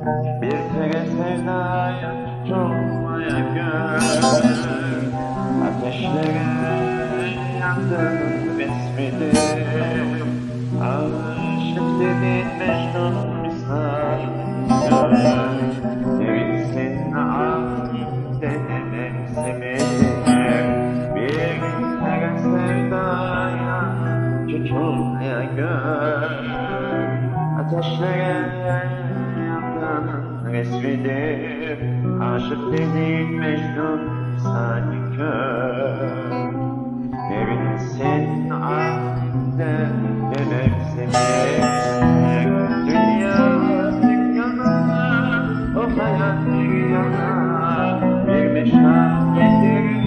Bir kere sevdaya tutulmaya gönül, ateşlere yandığın resmidir. Aşık dediğin Mecnun misal gönül, sevinsin ahinde mevsimidir. Bir kere sevdaya tutulmaya gönül, ateşlere resmidir. Aşık dediğin Mecnun sanki kör, evinsin ahde ve mevsimi. Dünya bir yana, o hayat bir yana, bir meşal getirir